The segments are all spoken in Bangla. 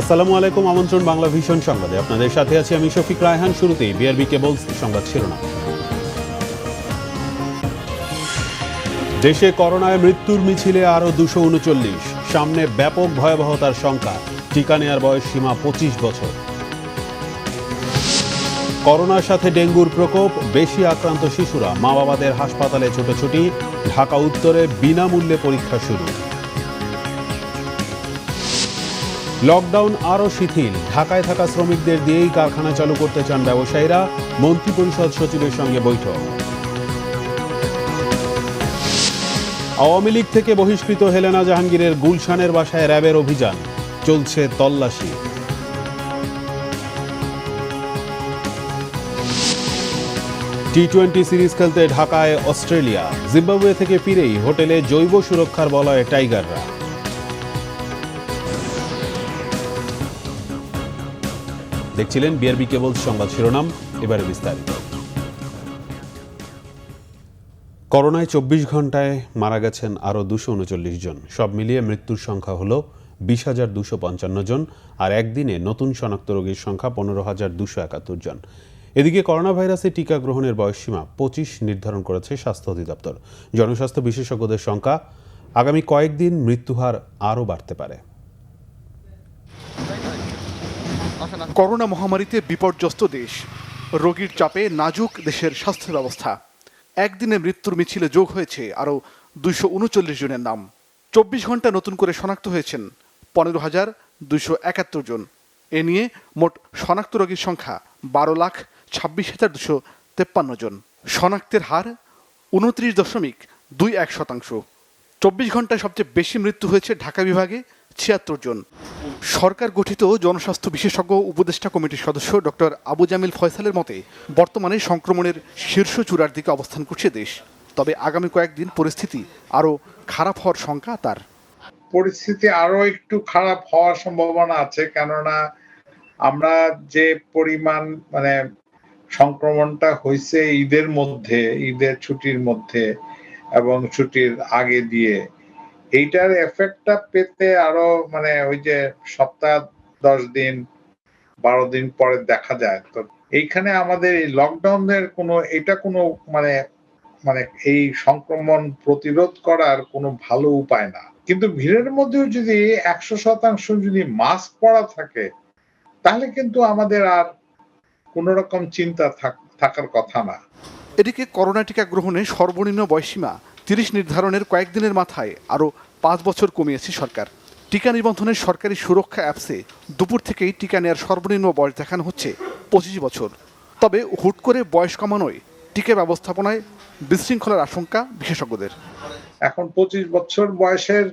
আসসালামু আলাইকুম, আমন্ত্রণ বাংলা ভিশন সংবাদে। আপনাদের সাথে আছি আমি শফিক রায়হান। শুরুতেই বিআরবি কেবলস সংবাদ শিরোনাম। দেশে করোনায় মৃত্যুর মিছিলে আরও 239, সামনে ব্যাপক ভয়াবহতার শঙ্কা। টিকা নেয়ার বয়স সীমা 25 বছর। করোনার সাথে ডেঙ্গুর প্রকোপ, বেশি আক্রান্ত শিশুরা, মা বাবাদের হাসপাতালে ছোটাছুটি। ঢাকা উত্তরে বিনামূল্যে পরীক্ষা শুরু। লকডাউন আরও শিথিল, ঢাকায় থাকা শ্রমিকদের দিয়েই কারখানা চালু করতে চান ব্যবসায়ীরা। মন্ত্রিপরিষদ সচিবের সঙ্গে বৈঠক। আওয়ামী লীগ থেকে বহিষ্কৃত হেলেনা জাহাঙ্গীরের গুলশানের বাসায় র্যাবের অভিযান, চলছে তল্লাশি। টি-20 সিরিজ খেলতে ঢাকায় অস্ট্রেলিয়া, জিম্বাবুয়ে থেকে ফিরেই হোটেলে জৈব সুরক্ষার বলয়ে টাইগাররা। দেখছিলেন বিআরবি কেবল সংবাদ শিরোনাম, এবারে বিস্তারিত। করোনায় 24 ঘন্টায় মারা গেছেন আরও 239 জন। সব মিলিয়ে মৃত্যুর সংখ্যা হল 20,255 জন, আর একদিনে নতুন শনাক্ত রোগীর সংখ্যা 15,271 জন। এদিকে করোনা ভাইরাসে টিকা গ্রহণের বয়সসীমা 25 নির্ধারণ করেছে স্বাস্থ্য অধিদপ্তর। জনস্বাস্থ্য বিশেষজ্ঞদের সংখ্যা, আগামী কয়েকদিন মৃত্যুহার আরও বাড়তে পারে। করোনা মহামারীতে বিপর্যস্ত দেশ, রোগীর চাপে নাজুক দেশের স্বাস্থ্য ব্যবস্থা। একদিনে মৃত্যুর মিছিলে যোগ হয়েছে আরও 239 জনের নাম। 24 ঘন্টা নতুন করে শনাক্ত হয়েছেন 15,271 জন। এ নিয়ে মোট শনাক্ত রোগীর সংখ্যা 12,26,253 জন। শনাক্তের হার 29.21%। 24 ঘন্টায় সবচেয়ে বেশি মৃত্যু হয়েছে ঢাকা বিভাগে 76 জন। সরকার গঠিত জনস্বাস্থ্য বিশেষজ্ঞ উপদেষ্টা কমিটির সদস্য ডক্টর আবু জামিল ফয়সালের মতে, বর্তমানে সংক্রমণের শীর্ষ চূড়ার দিকে অবস্থান করছে দেশ। তবে আগামী কয়েকদিন পরিস্থিতি আরও খারাপ হওয়ার শঙ্কা তার। পরিস্থিতি আরো একটু খারাপ হওয়ার সম্ভাবনা আছে, কেননা আমরা যে পরিমাণ সংক্রমণটা হয়েছে ঈদের ছুটির মধ্যে এবং ছুটির আগে দিয়ে, এইটার এফেক্টটা পেতে আরো ওই যে সপ্তাহ 10 দিন 12 দিন পরে দেখা যায়। তো এইখানে আমাদের এই লকডাউনের কোনো এই সংক্রমণ প্রতিরোধ করার কোনো ভালো উপায় না। কিন্তু ভিড়ের মধ্যেও যদি 100% যদি মাস্ক পরা থাকে, তাহলে কিন্তু আমাদের আর কোন রকম চিন্তা থাকার কথা না। এদিকে করোনা টিকা গ্রহণে সর্বনিম্ন বয়সীমা 30 নির্ধারণের কয়েকদিনের মাথায় আরও 5 বছর কমিয়েছে সরকার। টিকা নিবন্ধনের সরকারি সুরক্ষা অ্যাপসে দুপুর থেকেই টিকা নেওয়ার সর্বনিম্ন বয়স দেখানো হচ্ছে 25 বছর। তবে হুট করে বয়স কমানোয় টিকা ব্যবস্থাপনায় বিশৃঙ্খলার আশঙ্কা বিশেষজ্ঞদের। এখন 25 বছর বয়সের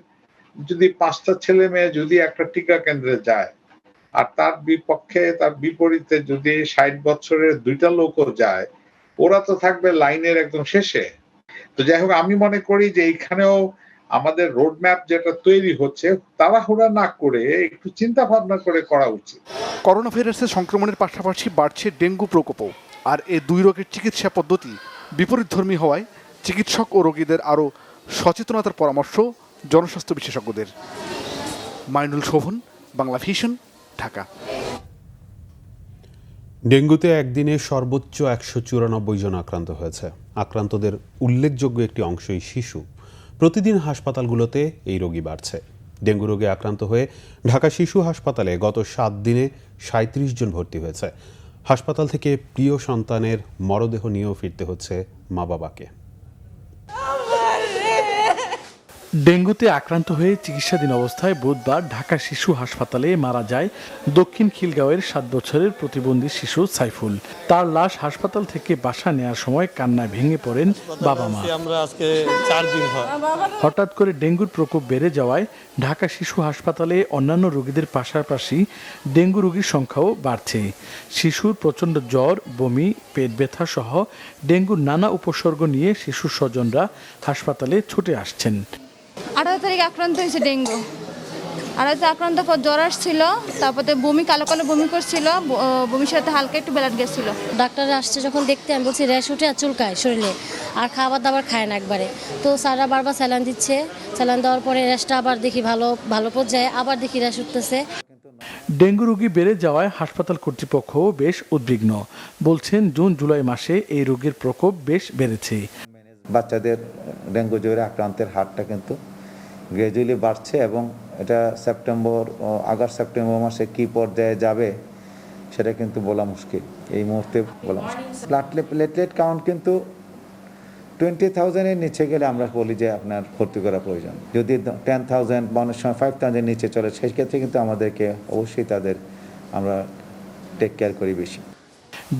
যদি 5টা ছেলে মেয়ে যদি একটা টিকা কেন্দ্রে যায়, আর তার বিপরীতে যদি 60 বছরের 2টা লোকও যায়, ওরা তো থাকবে লাইনের একদম শেষে। তো যাই হোক, আমি মনে করি যে এইখানেও আমাদের রোড ম্যাপ যেটা তৈরি হচ্ছে, তাড়াহুড়া না করে একটু চিন্তা ভাবনা করে করা উচিত। করোনা ভাইরাসের সংক্রমণের পাশাপাশি বাড়ছে ডেঙ্গু প্রকোপও। আর এই দুই রোগের চিকিৎসা পদ্ধতি বিপরীতধর্মী হওয়ায় চিকিৎসক ও রোগীদের আরও সচেতনতার পরামর্শ জনস্বাস্থ্য বিশেষজ্ঞদের। মাইনুল শোভন, বাংলা ভিশন, ঢাকা। ডেঙ্গুতে একদিনে সর্বোচ্চ 194 জন আক্রান্ত হয়েছে। আক্রান্তদের উল্লেখযোগ্য একটি অংশই শিশু। প্রতিদিন হাসপাতালগুলোতে এই রোগী বাড়ছে। ডেঙ্গু রোগে আক্রান্ত হয়ে ঢাকা শিশু হাসপাতালে গত 7 দিনে 37 জন ভর্তি হয়েছে। হাসপাতাল থেকে প্রিয় সন্তানের মরদেহ নিয়েও ফিরতে হচ্ছে মা বাবাকে। ডেঙ্গুতে আক্রান্ত হয়ে চিকিৎসাধীন অবস্থায় বুধবার ঢাকা শিশু হাসপাতালে মারা যায় দক্ষিণ খিলগাঁওয়ের 7 বছরের প্রতিবন্ধী শিশু সাইফুল। তার লাশ হাসপাতাল থেকে বাসা নেওয়ার সময় কান্নায় ভেঙে পড়েন বাবা মা। হঠাৎ করে ডেঙ্গুর প্রকোপ বেড়ে যাওয়ায় ঢাকা শিশু হাসপাতালে অন্যান্য রোগীদের পাশাপাশি ডেঙ্গু রোগীর সংখ্যাও বাড়ছে। শিশুর প্রচণ্ড জ্বর, বমি, পেট ব্যথা সহ ডেঙ্গুর নানা উপসর্গ নিয়ে শিশুর স্বজনরা হাসপাতালে ছুটে আসছেন। 18 তারিখে আক্রান্ত হয়েছে ডেঙ্গু। 18 আক্রান্ত পর জ্বর আসছিল, তারপরে বমি, কালো কালো বমি করছিল, বমির সাথে হালকা একটু ব্লাড গেছিল। ডাক্তার আসছে যখন দেখতে, আমি বলছি র্যাশ উঠে আর চুলকায় শরীরে, আর খাবার দাবার খায় না একবারে। তো স্যাররা বারবার স্যালাইন দিচ্ছে, স্যালাইন দেওয়ার পরে র্যাশটা আবার দেখি ভালো পর্যায়ে, আবার দেখি র্যাশ উঠতেছে। ডেঙ্গু রোগী বেড়ে যাওয়ায় হাসপাতাল কর্তৃপক্ষ বেশ উদ্বিগ্ন। বলছেন জুন জুলাই মাসে এই রোগীর প্রকোপ বেশ বেড়েছে। বাচ্চাদের ডেঙ্গু জ্বরে আক্রান্তের হারটা কিন্তু গ্র্যাজুয়ালি বাড়ছে এবং এটা আগস্ট সেপ্টেম্বর মাসে কি পর্যায়ে যাবে সেটা কিন্তু বলা মুশকিল, এই মুহূর্তে বলা মুশকিল। প্লেটলেট কাউন্ট কিন্তু 20,000-এর নিচে গেলে আমরা বলি যে আপনার ভর্তি করা প্রয়োজন। যদি 10,000 বা অনেক সময় 5,000-এর নিচে চলে সেই ক্ষেত্রে কিন্তু আমাদেরকে অবশ্যই আমরা টেক কেয়ার করি বেশি।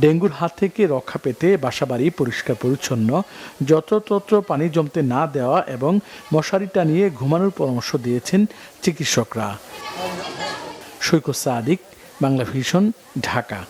ডেঙ্গুর হাত থেকে রক্ষা পেতে বাসাবাড়ি পরিষ্কার পরিচ্ছন্ন, যত্রতত্র পানি জমতে না দেওয়া এবং মশারি টানিয়ে ঘুমানোর পরামর্শ দিয়েছেন চিকিৎসকরা। সৈকত সাদিক, বাংলা ভিশন, ঢাকা।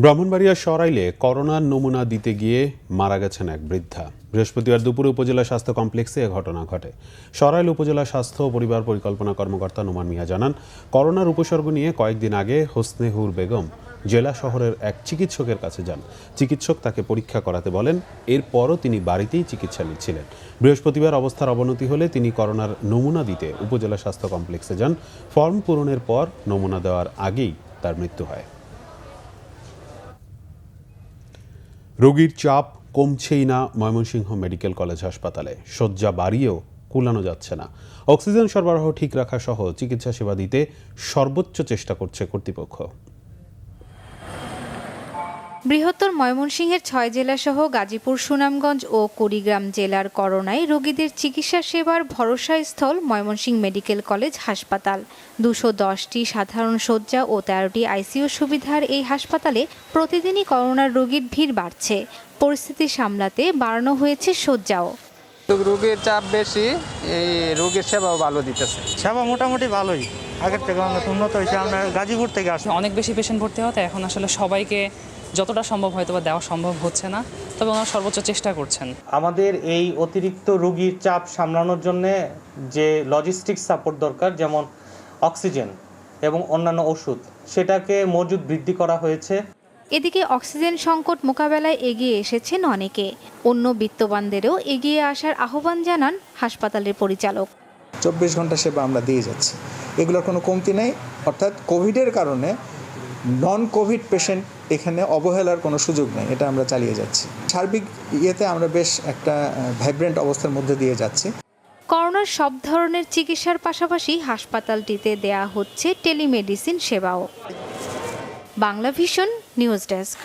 ব্রাহ্মণবাড়িয়ার সরাইলে করোনার নমুনা দিতে গিয়ে মারা গেছেন এক বৃদ্ধা। বৃহস্পতিবার দুপুরে উপজেলা স্বাস্থ্য কমপ্লেক্সে এ ঘটনা ঘটে। সরাইল উপজেলা স্বাস্থ্য ও পরিবার পরিকল্পনা কর্মকর্তা নোমান মিয়া জানান, করোনার উপসর্গ নিয়ে কয়েকদিন আগে হোসনেহুর বেগম জেলা শহরের এক চিকিৎসকের কাছে যান। চিকিৎসক তাকে পরীক্ষা করাতে বলেন, এরপরও তিনি বাড়িতেই চিকিৎসা নিচ্ছিলেন। বৃহস্পতিবার অবস্থার অবনতি হলে তিনি করোনার নমুনা দিতে উপজেলা স্বাস্থ্য কমপ্লেক্সে যান। ফর্ম পূরণের পর নমুনা দেওয়ার আগেই তার মৃত্যু হয়। রোগীর চাপ কমছেই না ময়মনসিংহ মেডিকেল কলেজ হাসপাতালে। শয্যা বাড়িয়েও কুলানো যাচ্ছে না। অক্সিজেন সরবরাহ ঠিক রাখা সহ চিকিৎসা সেবা দিতে সর্বোচ্চ চেষ্টা করছে কর্তৃপক্ষ। বৃহত্তর ময়মনসিংহের 6 জেলাসহ গাজীপুর, সুনামগঞ্জ ও কুড়িগ্রাম জেলার করোনায় রোগীদের চিকিৎসা সেবার ভরসাস্থল ময়মনসিংহ মেডিকেল কলেজ হাসপাতাল। 210টি সাধারণ শয্যা ও 13টি আইসিইউ সুবিধার এই হাসপাতালে প্রতিদিনই করোনার রোগীর ভিড় বাড়ছে। পরিস্থিতি সামলাতে বাড়ানো হয়েছে শয্যাও। রোগীর চাপ বেশি, এই রোগীর সেবাও ভালো দিতেছে। সেবা মোটামুটি ভালোই, আগের থেকে অনেক উন্নত হয়েছে। আমরা গাজীপুর থেকে আসি, অনেক বেশি পেশেন্ট ভর্তি হতে এখন আসলে সবাইকে যতটা সম্ভব হয়তো বা দেওয়া সম্ভব হচ্ছে না, তবে ওনারা সর্বোচ্চ চেষ্টা করছেন। আমাদের এই অতিরিক্ত রোগীর চাপ সামলানোর জন্য যে লজিস্টিক সাপোর্ট দরকার, যেমন অক্সিজেন এবং অন্যান্য ওষুধ, সেটাকে মজুদ বৃদ্ধি করা হয়েছে। এদিকে অক্সিজেন সংকট মোকাবেলায় এগিয়ে এসেছেন অনেকে। অন্য বিত্তবানদেরও এগিয়ে আসার আহ্বান জানান হাসপাতালের পরিচালক। 24 ঘন্টা সেবা আমরা দিয়ে যাচ্ছি, এগুলোর কোনো কমতি নেই। অর্থাৎ কোভিডের কারণে নন কোভিড পেশেন্ট এখানে অবহেলার কোনো সুযোগ নেই, এটা আমরা চালিয়ে যাচ্ছি। সার্বিক ইয়েতে আমরা বেশ একটা ভাইব্রেন্ট অবস্থার মধ্যে দিয়ে যাচ্ছি। করোনার সব ধরনের চিকিৎসার পাশাপাশি হাসপাতালটিতে দেয়া হচ্ছে টেলিমেডিসিন সেবাও। Bangla vision news desk.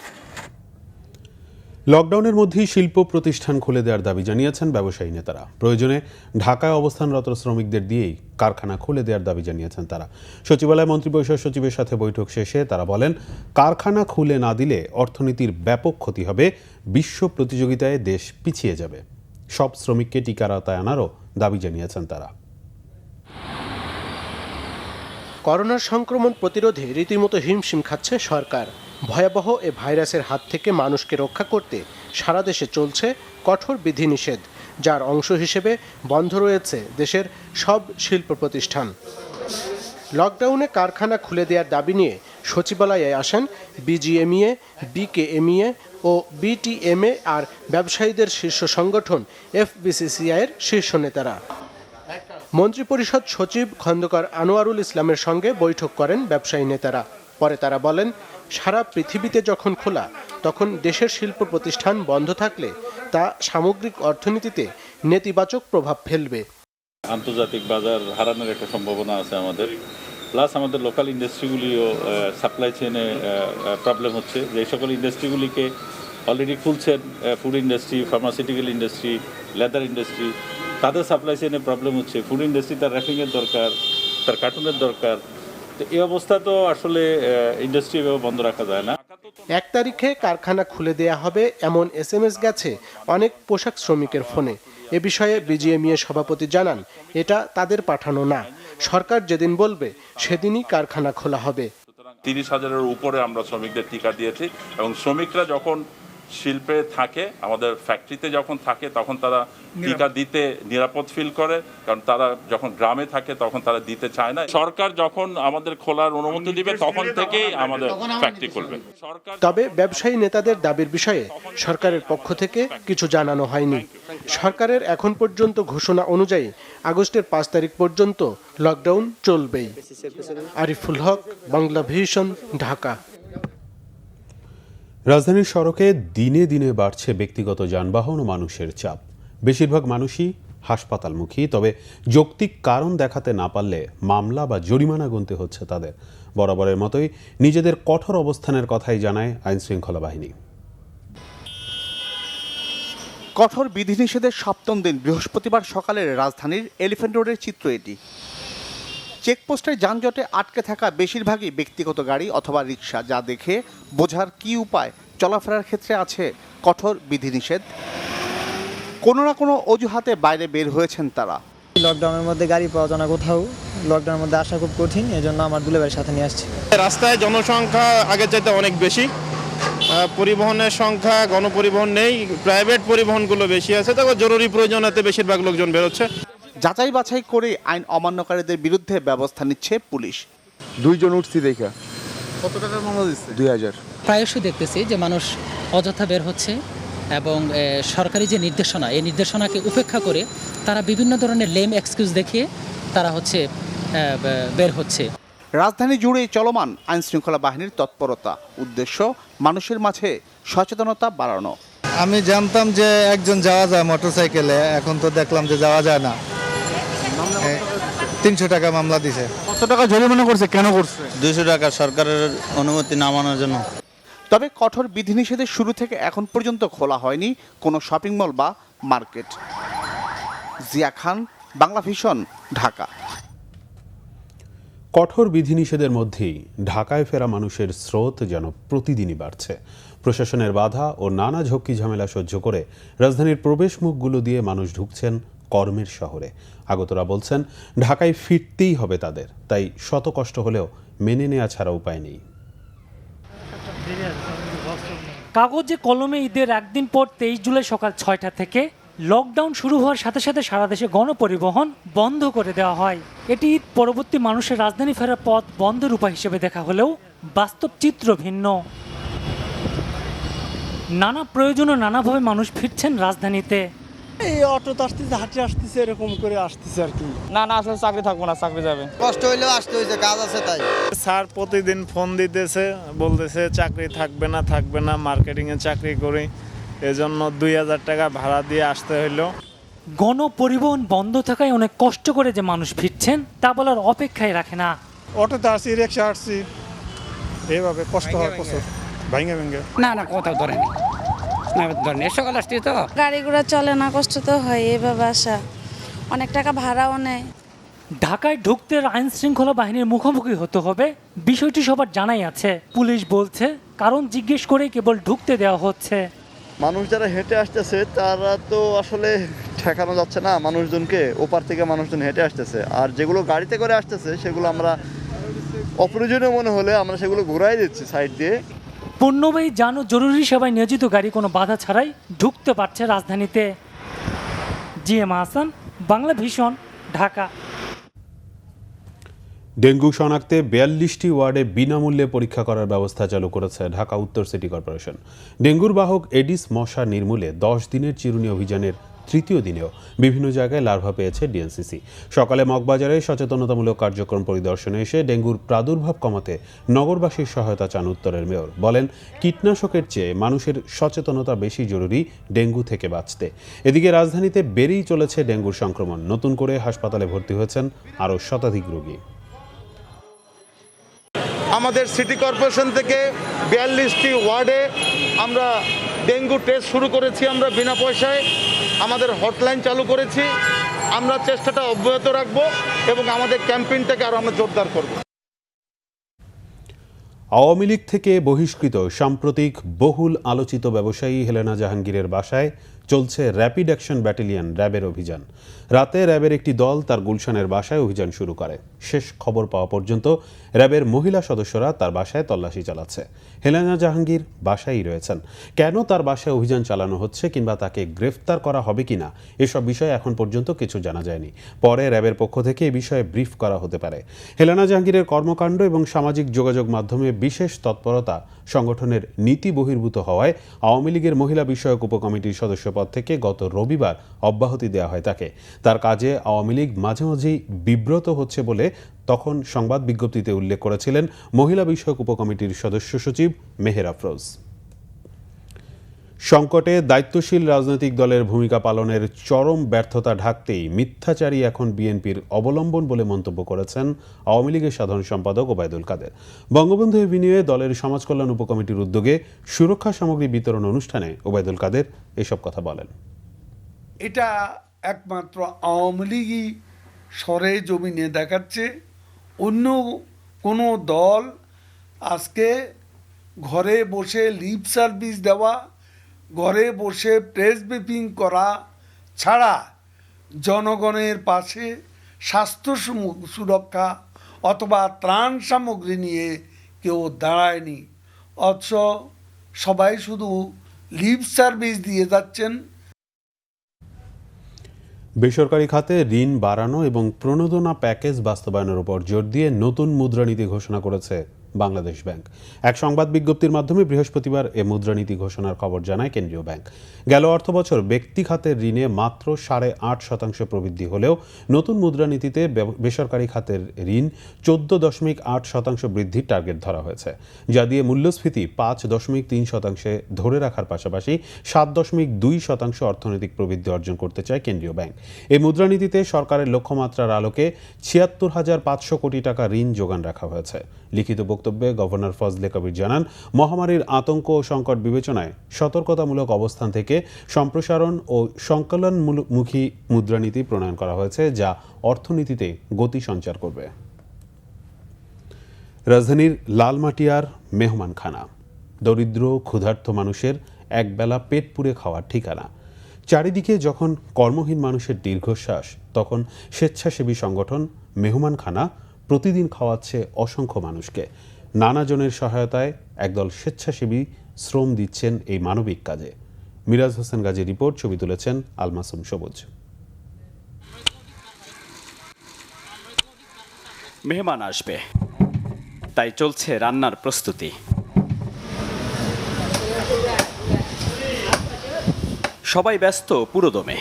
লকডাউনের মধ্যেই শিল্প প্রতিষ্ঠান খুলে দেওয়ার দাবি জানিয়েছেন ব্যবসায়ী নেতারা। প্রয়োজনে ঢাকায় অবস্থানরত শ্রমিকদের দিয়েই কারখানা খুলে দেওয়ার দাবি জানিয়েছেন তারা। সচিবালয় মন্ত্রিপরিষদ সচিবের সাথে বৈঠক শেষে তারা বলেন, কারখানা খুলে না দিলে অর্থনীতির ব্যাপক ক্ষতি হবে, বিশ্ব প্রতিযোগিতায় দেশ পিছিয়ে যাবে। সব শ্রমিককে টিকার আওতায় আনারও দাবি জানিয়েছেন তারা। করোনার সংক্রমণ প্রতিরোধে রীতিমতো হিমশিম খাচ্ছে সরকার। ভয়াবহ এ ভাইরাসের হাত থেকে মানুষকে রক্ষা করতে সারা দেশে চলছে কঠোর বিধিনিষেধ, যার অংশ হিসেবে বন্ধ রয়েছে দেশের সব শিল্প প্রতিষ্ঠান। লকডাউনে কারখানা খুলে দেওয়ার দাবি নিয়ে সচিবালয়ে আসেন বিজিএমইএ, বিকেএমইএ ও বিটিএমএ আর ব্যবসায়ীদের শীর্ষ সংগঠন এফবিসিসিআইয়ের শীর্ষ নেতারা। মন্ত্রিপরিষদ সচিব খন্দকার আনোয়ারুল ইসলামের সঙ্গে বৈঠক করেন ব্যবসায়ী নেতারা। পরে তারা বলেন, সারা পৃথিবীতে যখন খোলা, তখন দেশের শিল্প প্রতিষ্ঠান বন্ধ থাকলে তা সামগ্রিক অর্থনীতিতে নেতিবাচক প্রভাব ফেলবে। আন্তর্জাতিক বাজার হারানোর একটা সম্ভাবনা আছে আমাদের, প্লাস আমাদের লোকাল ইন্ডাস্ট্রিগুলিও সাপ্লাই চেনে প্রবলেম হচ্ছে। যে সকল ইন্ডাস্ট্রিগুলিকে অলরেডি খুলছেন, food industry, pharmaceutical industry, leather industry, তাদের সাপ্লাই চেনে প্রবলেম হচ্ছে। ফুড ইন্ডাস্ট্রি তার র্যাপিংয়ের দরকার, তার কার্টুনের দরকার। তো এই অবস্থা তো আসলে ইন্ডাস্ট্রি এভাবে বন্ধ রাখা যায় না। 1 তারিখে কারখানা খুলে দেয়া হবে এমন SMS গেছে অনেক পোশাক শ্রমিকের ফোনে। এ বিষয়ে বিজিএমইএ সভাপতি জানান, এটা তাদের পাঠানো না, সরকার যেদিন বলবে সেদিনই কারখানা খোলা হবে। 30,000-এর উপরে আমরা শ্রমিকদের টিকা দিয়েছি এবং শ্রমিকরা যখন শিল্পে থাকে, আমাদের ফ্যাক্টরিতে যখন থাকে তখন তারা টিকা দিতে নিরাপদ ফিল করে, কারণ তারা যখন গ্রামে থাকে তখন তারা দিতে চায় না। সরকার যখন আমাদের খোলার অনুমতি দিবে তখন থেকেই আমাদের ফ্যাক্টরি খুলবে। তবে ব্যবসায়ী নেতাদের দাবির বিষয়ে সরকারের পক্ষ থেকে কিছু জানানো হয়নি। সরকারের এখন পর্যন্ত ঘোষণা অনুযায়ী আগস্টের 5 তারিখ পর্যন্ত লকডাউন চলবেই। আরিফুল হক, বাংলা ভিশন, ঢাকা। রাজধানীর সড়কে দিনে দিনে বাড়ছে ব্যক্তিগত যানবাহন ও মানুষের চাপ। বেশিরভাগ মানুষই হাসপাতালমুখী, তবে যৌক্তিক কারণ দেখাতে না পারলে মামলা বা জরিমানা গুনতে হচ্ছে তাদের। বরাবরের মতোই নিজেদের কঠোর অবস্থানের কথাই জানায় আইনশৃঙ্খলা বাহিনী। কঠোর বিধিনিষেধের 7ম দিন বৃহস্পতিবার সকালের রাজধানীর এলিফ্যান্ট রোডের চিত্র এটি। চেকপোস্টের যানজটে আটকে থাকা বেশিরভাগই ব্যক্তিগত গাড়ি অথবা রিক্সা, যা দেখে বোঝার কি উপায় চলাফেরার ক্ষেত্রে আছে কঠোর বিধিনিষেধ। কোনো না কোনো অজুহাতে বাইরে বের হয়েছেন তারা। লকডাউনের মধ্যে গাড়ি পাওয়া যায় না কোথাও, লকডাউনের মধ্যে আসা খুব কঠিন, এজন্য আমার দুলাভাইয়ের সাথে নিয়ে আসছি। রাস্তায় জনসংখ্যা আগের চাইতে অনেক বেশি, পরিবহনের সংখ্যা গণপরিবহন নেই, প্রাইভেট পরিবহনগুলো বেশি আছে, তবে জরুরি প্রয়োজনেতে বেশিরভাগ লোকজন বেরোচ্ছে। যাচাই বাছাই করে আইন অমান্যকারীদের বিরুদ্ধে ব্যবস্থা নিচ্ছে পুলিশ। 2 জন উঠছি দেখা। কত টাকার মামলা দিচ্ছে? 2000। প্রায়শই দেখতেছি যে মানুষ অযথা বের হচ্ছে এবং সরকারি যে নির্দেশনা, এই নির্দেশনাকে উপেক্ষা করে তারা বিভিন্ন ধরনের লেম এক্সকিউজ দেখিয়ে তারা বের হচ্ছে। রাজধানী জুড়ে চলমান আইনশৃঙ্খলা বাহিনীর তৎপরতা, উদ্দেশ্য মানুষের মাঝে সচেতনতা বাড়ানো। আমি জানতাম যে একজন যাওয়া যায় মোটরসাইকেলে, এখন তো দেখলাম যে যাওয়া যায় না। 300 টাকা মামলা দিছে। কত টাকা জরিমানা করছে, কেন করছে? 200 টাকা সরকারের অনুমতি না মানার জন্য। তবে কঠোর বিধিনিষেধের শুরু থেকে এখন পর্যন্ত খোলা হয়নি কোনো শপিং মল বা মার্কেট। জিয়া খান, বাংলা ভিশন, ঢাকা। কঠোর বিধিনিষেধের মধ্যেই ঢাকায় ফেরা মানুষের স্রোত যেন প্রতিদিনই বাড়ছে। প্রশাসনের বাধা ও নানা ঝক্কি ঝামেলা সহ্য করে রাজধানীর প্রবেশ মুখগুলো দিয়ে মানুষ ঢুকছেন কর্মের শহরে। আগতরা বলছেন ঢাকায় ফিরতেই হবে তাদের, তাই শত কষ্ট হলেও মেনে নেওয়া ছাড়া উপায় নেই। কাগজে কলমে ঈদের একদিন পর 23 জুলাই সকাল 6টা থেকে লকডাউন শুরু হওয়ার সাথে সাথে সারা দেশে গণপরিবহন বন্ধ করে দেওয়া হয়। এটি ঈদ পরবর্তী মানুষের রাজধানী ফেরার পথ বন্ধের উপায় হিসেবে দেখা হলেও বাস্তব চিত্র ভিন্ন। নানা প্রয়োজনে নানাভাবে মানুষ ফিরছেন রাজধানীতে। এই অটোতে আসতেছে, হাঁটে আসতেছে, এরকম করে আসতেছে আর কি। না আসলে চাকরি থাকবো না, চাকরি যাবে। কষ্ট হইলেও আসতে হয়েছে, কাজ আছে তাই। স্যার প্রতিদিন ফোন দিতেছে, বলতেছে চাকরি থাকবে না, মার্কেটিংয়ে চাকরি করি, এজন্য 2000 টাকা ভাড়া দিয়ে আসতে হইলো। গণপরিবহন বন্ধ থাকায় অনেক কষ্ট করে যে মানুষ ফিরছেন তা বলার অপেক্ষায় রাখে না। অটোতে আসছি, রিক্সা আসছি, এইভাবে কষ্ট হয় প্রচুর, ভেঙে না কোথাও ধরেনি, সকাল আসছি তো গাড়ি ঘোড়া চলে না, কষ্ট তো হয় এভাবে আসা, অনেক টাকা ভাড়াও নেয়। ঢাকায় ঢুকতে আইন শৃঙ্খলা বাহিনীর মুখোমুখি হতে হবে, বিষয়টি সবার জানাই আছে। পুলিশ বলছে কারণ জিজ্ঞেস করে কেবল ঢুকতে দেওয়া হচ্ছে। মানুষ যারা হেঁটে আসতেছে তারা তো আসলে ঠেকানো যাচ্ছে না মানুষজনকে, ওপার থেকে মানুষজন হেঁটে আসতেছে, আর যেগুলো গাড়িতে করে আসতেছে সেগুলো আমরা অপ্রয়োজনীয় মনে হলে আমরা সেগুলো ঘুরাই দিচ্ছি সাইড দিয়ে। পণ্যবাহী যান ও জরুরি সেবায় নিয়োজিত গাড়ি কোনো বাধা ছাড়াই ঢুকতে পারছে রাজধানীতে। GM Hasan, Bangla vision, Dhaka. Dengue শনাক্তে 42টি ওয়ার্ডে বিনামূল্যে পরীক্ষা করার ব্যবস্থা চালু করেছে ঢাকা উত্তর সিটি কর্পোরেশন। ডেঙ্গুর বাহক এডিস মশা নির্মূলে 10 দিনের চিরুনি অভিযানের 3য় দিনেও বিভিন্ন জায়গায় লার্ভা পেয়েছে ডিএনসিসি। সকালে মগবাজারে সচেতনতামূলক কার্যক্রম পরিদর্শনে এসে ডেঙ্গুর প্রাদুর্ভাব কমাতে নগরবাসীর সহায়তা চান উত্তরের মেয়র। বলেন কীটনাশকের চেয়ে মানুষের সচেতনতা বেশি জরুরি ডেঙ্গু থেকে বাঁচতে। এদিকে রাজধানীতে বেড়েই চলেছে ডেঙ্গুর সংক্রমণ। নতুন করে হাসপাতালে ভর্তি হয়েছেন আরও শতাধিক রোগী। আমাদের সিটি কর্পোরেশন থেকে 42টি ওয়ার্ডে আমরা ডেঙ্গু টেস্ট শুরু করেছি। আমরা বিনা পয়সায় আমাদের হটলাইন চালু করেছি। আমরা চেষ্টাটা অব্যাহত রাখব এবং আমাদের ক্যাম্পেইনটাকে আরও আমরা জোরদার করব। আওয়ামী লীগ থেকে বহিষ্কৃত সাম্প্রতিক বহুল আলোচিত ব্যবসায়ী হেলেনা জাহাঙ্গীরের বাসায় চলছে র্যাপিড অ্যাকশন ব্যাটালিয়ন র্যাবের অভিযান। রাতে র্যাবের একটি দল তার গুলশানের বাসায় অভিযান শুরু করে। শেষ খবর পাওয়া পর্যন্ত র্যাবের মহিলা সদস্যরা তার বাসায় তল্লাশি চালাচ্ছে। হেলেনা জাহাঙ্গীর বাসায়ই রয়েছেন। কেন তার বাসায় অভিযান চালানো হচ্ছে কিংবা তাকে গ্রেফতার করা হবে কিনা এসব বিষয়ে এখন পর্যন্ত কিছু জানা যায়নি। পরে র্যাবের পক্ষ থেকে এ বিষয়ে ব্রিফ করা হতে পারে। হেলেনা জাহাঙ্গীরের কর্মকাণ্ড এবং সামাজিক যোগাযোগ মাধ্যমে বিশেষ তৎপরতা সংগঠনের নীতি বহির্ভূত হওয়ায় আওয়ামী লীগের মহিলা বিষয়ক উপকমিটির সদস্যপদ থেকে গত রবিবার অব্যাহতি দেওয়া হয় তাকে। তার কাজে আওয়ামী লীগ মাঝে মাঝেই বিব্রত হচ্ছে বলে তখন সংবাদ বিজ্ঞপ্তিতে উল্লেখ করেছিলেন মহিলা বিষয়ক উপকমিটির সদস্য সচিব মেহের আফরোজ। সংকটে দায়িত্বশীল রাজনৈতিক দলের ভূমিকা পালনের চরম ব্যর্থতা ঢাকতেই মিথ্যাচারী এখন বিএনপির অবলম্বন বলে মন্তব্য করেছেন আওয়ামী লীগের সাধারণ সম্পাদক ওবায়দুল কাদের। বঙ্গবন্ধু এভিনিউয়ে দলের সমাজ কল্যাণ উপকমিটির উদ্যোগে সুরক্ষা সামগ্রী বিতরণ অনুষ্ঠানে ওবায়দুল কাদের এসব কথা বলেন। এটা একমাত্র আওয়ামী লীগই সরে জমিনে দেখাচ্ছে। অন্য কোনো দল আজকে ঘরে বসে লিপ সার্ভিস দেওয়া, ঘরে বসে প্রেস ব্রিফিং করা ছাড়া জনগণের পাশে স্বাস্থ্য সুরক্ষা অথবা ত্রাণ সামগ্রী নিয়ে কেউ দাঁড়ায়নি। অথচ সবাই শুধু লিপ সার্ভিস দিয়ে যাচ্ছেন। বেসরকারি খাতে ঋণ বাড়ানো এবং প্রণোদনা প্যাকেজ বাস্তবায়নের উপর জোর দিয়ে নতুন মুদ্রানীতি ঘোষণা করেছে বাংলাদেশ ব্যাংক। এক সংবাদ বিজ্ঞপ্তির মাধ্যমে বৃহস্পতিবার এ মুদ্রানীতি ঘোষণার খবর জানায় কেন্দ্রীয় ব্যাংক। গেল অর্থবছর ব্যক্তি খাতের ঋণে মাত্র 8.5% প্রবৃদ্ধি হলেও নতুন মুদ্রানীতিতে বেসরকারি খাতের ঋণ 14.8% বৃদ্ধির টার্গেট ধরা হয়েছে, যা দিয়ে মূল্যস্ফীতি 5.3% ধরে রাখার পাশাপাশি 7.2% অর্থনৈতিক প্রবৃদ্ধি অর্জন করতে চায় কেন্দ্রীয় ব্যাংক। এই মুদ্রানীতিতে সরকারের লক্ষ্যমাত্রার আলোকে 76,500 কোটি টাকা ঋণ যোগান রাখা হয়েছে। লিখিত বক্তব্যে গভর্নর ফজলে কবির জানান, মহামারীর আতঙ্ক ও সংকট বিবেচনায় সতর্কতামূলক অবস্থান থেকে সম্প্রসারণ ও সংকলনমুখী মুদ্রানীতি প্রণয়ন করা হয়েছে, যা অর্থনীতিতে গতি সঞ্চার করবে। রাজধানীর লালমাটিয়ার মেহমানখানা দরিদ্র ক্ষুধার্ত মানুষের একবেলা পেট পুড়ে খাওয়ার ঠিকানা। চারিদিকে যখন কর্মহীন মানুষের দীর্ঘশ্বাস, তখন স্বেচ্ছাসেবী সংগঠন মেহমানখানা প্রতিদিন খাওয়াচ্ছে অসংখ্য মানুষকে। নানাজনের সহায়তায় একদল স্বেচ্ছাসেবী শ্রম দিচ্ছেন এই মানবিক কাজে। মিরাজ হোসেন গাজীর রিপোর্ট, ছবি তুলেছেন আলমাসুম সবুজ। মেহমান আসবে, তাই চলছে রান্নার প্রস্তুতি। সবাই ব্যস্ত পুরোদমে।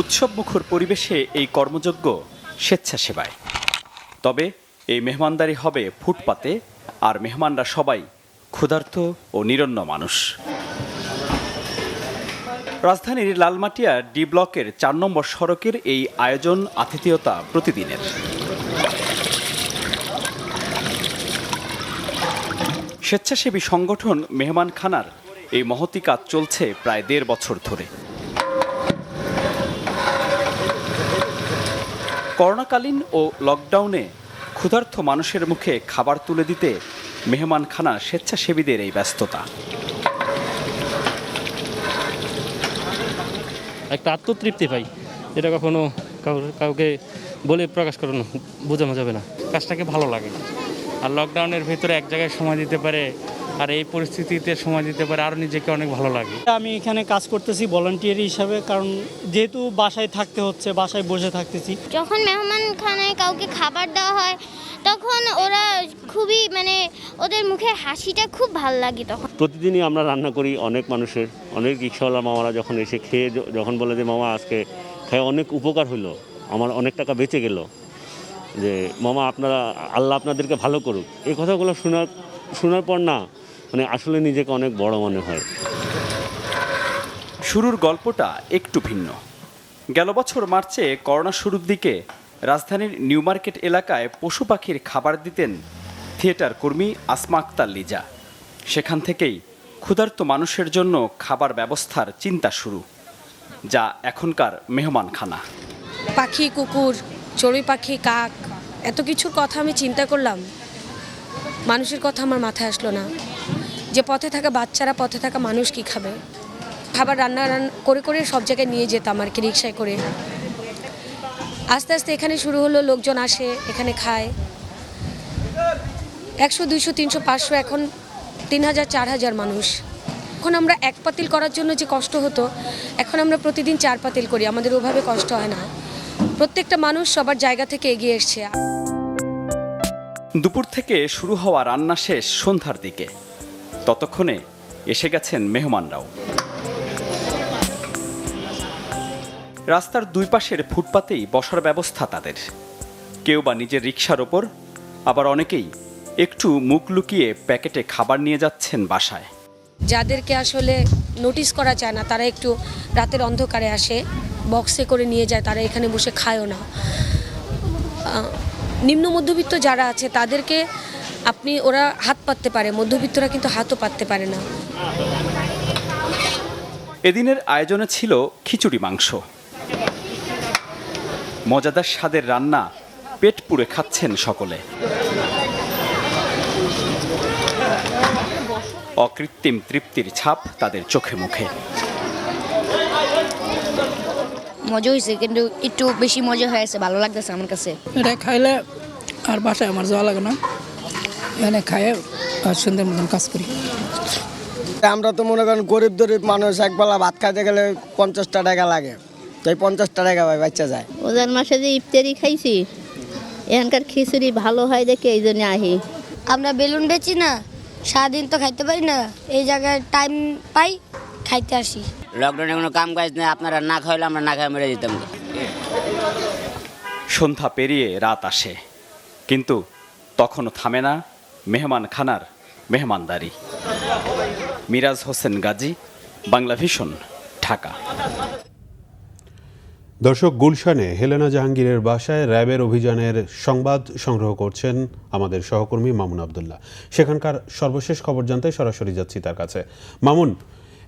উৎসবমুখর পরিবেশে এই কর্মযজ্ঞ স্বেচ্ছাসেবায়। তবে এই মেহমানদারি হবে ফুটপাতে, আর মেহমানরা সবাই ক্ষুধার্ত ও নিরন্ন মানুষ। রাজধানীর লালমাটিয়া ডি ব্লকের 4 নম্বর সড়কের এই আয়োজন আতিথেয়তা প্রতিদিনের। স্বেচ্ছাসেবী সংগঠন মেহমানখানার এই মহতী কাজ চলছে প্রায় 1.5 বছর ধরে। করোনাকালীন ও লকডাউনে ক্ষুধার্ত মানুষের মুখে খাবার তুলে দিতে মেহমানখানা স্বেচ্ছাসেবীদের এই ব্যস্ততা। একটা আত্মতৃপ্তি পাই, এটা কখনো কাউকে বলে প্রকাশ করানো বোঝানো যাবে না। কাজটাকে ভালো লাগে, আর লকডাউনের ভেতরে এক জায়গায় সময় দিতে পারে, আর এই পরিস্থিতিতে সময় দিতে পারে, আরও নিজেকে অনেক ভালো লাগে। আমি এখানে কাজ করতেছি ভলান্টিয়ার হিসাবে, কারণ যেহেতু বাসায় থাকতে হচ্ছে, বাসায় বসে থাকতেছি। যখন মেহমানখানায় কাউকে খাবার দেওয়া হয় তখন ওরা খুবই ওদের মুখের হাসিটা খুব ভালো লাগে। তখন প্রতিদিনই আমরা রান্না করি অনেক মানুষের, অনেক রিক্সাওয়ালা মামারা যখন এসে খেয়ে যখন বলে যে মামা আজকে খেয়ে অনেক উপকার হলো, আমার অনেক টাকা বেঁচে গেল, যে মামা আপনারা আল্লাহ আপনাদেরকে ভালো করুক, এই কথাগুলো শোনার পর না আসলে নিজেকে অনেক বড় মনে হয়। শুরুর গল্পটা একটু ভিন্ন। গেল বছর মার্চে করোনা শুরুর দিকে রাজধানীর নিউ মার্কেট এলাকায় পশু পাখির খাবার দিতেন থিয়েটার কর্মী আসমা আক্তার লিজা। সেখান থেকেই ক্ষুধার্ত মানুষের জন্য খাবার ব্যবস্থার চিন্তা শুরু, যা এখনকার মেহমানখানা। পাখি, কুকুর, চড়ুই পাখি, কাক, এত কিছুর কথা আমি চিন্তা করলাম, মানুষের কথা আমার মাথায় আসলো না। যে পথে থাকা বাচ্চারা, পথে থাকা মানুষ কি খাবে। খাবার রান্না করে করে সব জায়গায় নিয়ে যেতাম আর কি, রিক্সায় করে। আস্তে আস্তে এখানে শুরু হলো, লোকজন আসে, এখানে খায়। 100, 200, 300, 500, এখন 3000, 4000 মানুষ। এখন আমরা এক পাতিল করার জন্য যে কষ্ট হতো, এখন আমরা প্রতিদিন 4 পাতিল করি, আমাদের ওভাবে কষ্ট হয় না। প্রত্যেকটা মানুষ সবার জায়গা থেকে এগিয়ে এসছে। দুপুর থেকে শুরু হওয়া রান্না শেষ সন্ধ্যার দিকে, ততক্ষণে এসে গেছেন মেহমানরাও। রাস্তার দুই পাশের ফুটপাতেই বসার ব্যবস্থা তাদের। কেউ বা নিজের রিকশার ওপর, আবার অনেকেই একটু মুখ লুকিয়ে প্যাকেটে খাবার নিয়ে যাচ্ছেন বাসায়। যাদেরকে আসলে নোটিশ করা যায় না, তারা একটু রাতের অন্ধকারে আসে, বক্সে করে নিয়ে যায়, তারা এখানে বসে খায়ও না। নিম্ন মধ্যবিত্ত যারা আছে তাদেরকে ওরা হাত পাততে পারে, মধ্যবিত্তরা কিন্তু হাতও পাততে পারে না। এদিনের আয়োজনে ছিল খিচুড়ি মাংস। মজাদার স্বাদের রান্না, পেট পুড়ে খাচ্ছেন সকলে। অকৃত্রিম তৃপ্তির ছাপ তাদের চোখে মুখে। মজা হয়েছে, কিন্তু একটু বেশি মজা হয়েছে, ভালো লাগতেছে আমার কাছে। এটা খাইলে আর বাসায় আমার যাওয়া লাগে না, এখানে খাইয়ে সুন্দর মতন কাজ করি। আমরা তো মনে করেন গরিব মানুষ, একবেলা ভাত খাইতে গেলে 50 টাকা লাগে, তাই 50 টাকা ভাই বাচ্চা যায়। রোজার মাসে যে ইফতারি খাইছি, এখানকার খিচুড়ি ভালো হয় দেখে এই জন্য আহি। আমরা বেলুন বেচি না, সারাদিন তো খাইতে পারি না, এই জায়গায় টাইম পাই, খাইতে আসি। লকডাউনে কোনো কাম কাজ নেই, আপনারা না খাইলে আমরা না খাই মরে যেতাম। সন্ধ্যা পেরিয়ে রাত আসে, কিন্তু তখনও থামে না মেহমান খানার মেহমানদারি। মিরাজ হোসেন গাজী, বাংলা ভিশন, ঢাকা। দর্শক, গুলশানে হেলেনা জাহাঙ্গীরের বাসায় র্যাবের অভিযানের সংবাদ সংগ্রহ করছেন আমাদের সহকর্মী মামুন আবদুল্লাহ। সেখানকার সর্বশেষ খবর জানতে সরাসরি যাচ্ছি তার কাছে। মামুন,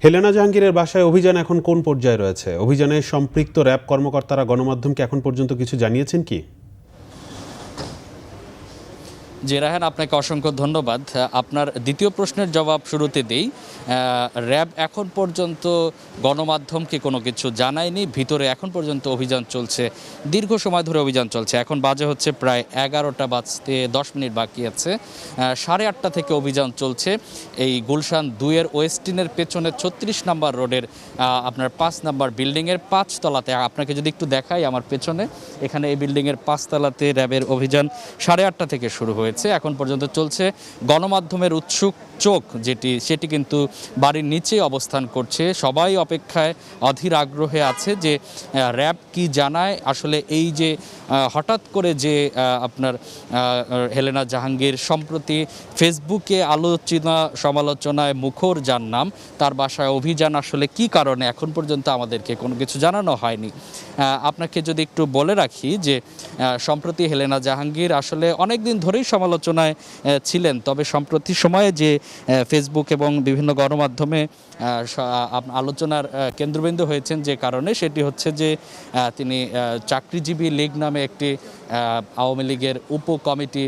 হেলেনা জাহাঙ্গীরের বাসায় অভিযান এখন কোন পর্যায়ে রয়েছে? অভিযানে সম্পৃক্ত র্যাব কর্মকর্তারা গণমাধ্যমকে এখন পর্যন্ত কিছু জানিয়েছেন কি? জি রাহান, আপনাকে অসংখ্য ধন্যবাদ। আপনার দ্বিতীয় প্রশ্নের জবাব শুরুতে দেই। র্যাব এখন পর্যন্ত গণমাধ্যমকে কোনো কিছু জানায়নি। ভিতরে এখন পর্যন্ত অভিযান চলছে, দীর্ঘ সময় ধরে অভিযান চলছে। এখন বাজে হচ্ছে প্রায় 11টা বাজতে 10 মিনিট বাকি আছে। 8:30 থেকে অভিযান চলছে। এই গুলশান 2-এর ওয়েস্টিনের পেছনে 36 নম্বর রোডের আপনার 5 নম্বর বিল্ডিংয়ের 5 তলাতে, আপনাকে যদি একটু দেখাই আমার পেছনে, এখানে এই বিল্ডিংয়ের 5 তলাতে র্যাবের অভিযান 8:30 থেকে শুরু হয়েছে। এখন পর্যন্ত চলছে। গণমাধ্যমের উৎসুক চোখ সেটি কিন্তু বাড়ির নিচে অবস্থান করছে। সবাই অপেক্ষায় অধীর আগ্রহে আছে যে র্যাব কি জানায়। আসলে এই যে হঠাৎ করে যে আপনার হেলেনা জাহাঙ্গীর সম্প্রতি ফেসবুকে সমালোচনায় মুখর যার নাম, তার বাসায় অভিযান আসলে কি কারণে এখন পর্যন্ত আমাদেরকে কোনো কিছু জানানো হয়নি। আপনাকে যদি একটু বলে রাখি যে সম্প্রতি হেলেনা জাহাঙ্গীর আসলে অনেক দিন ধরেই সমালোচনায় ছিলেন, তবে সম্প্রতি সময়ে যে ফেসবুক এবং বিভিন্ন গণমাধ্যমে আলোচনার কেন্দ্রবিন্দু হয়েছেন যে কারণে, সেটি হচ্ছে যে তিনি চাকরিজীবী লীগ নামে একটি আওয়ামী লীগের উপকমিটি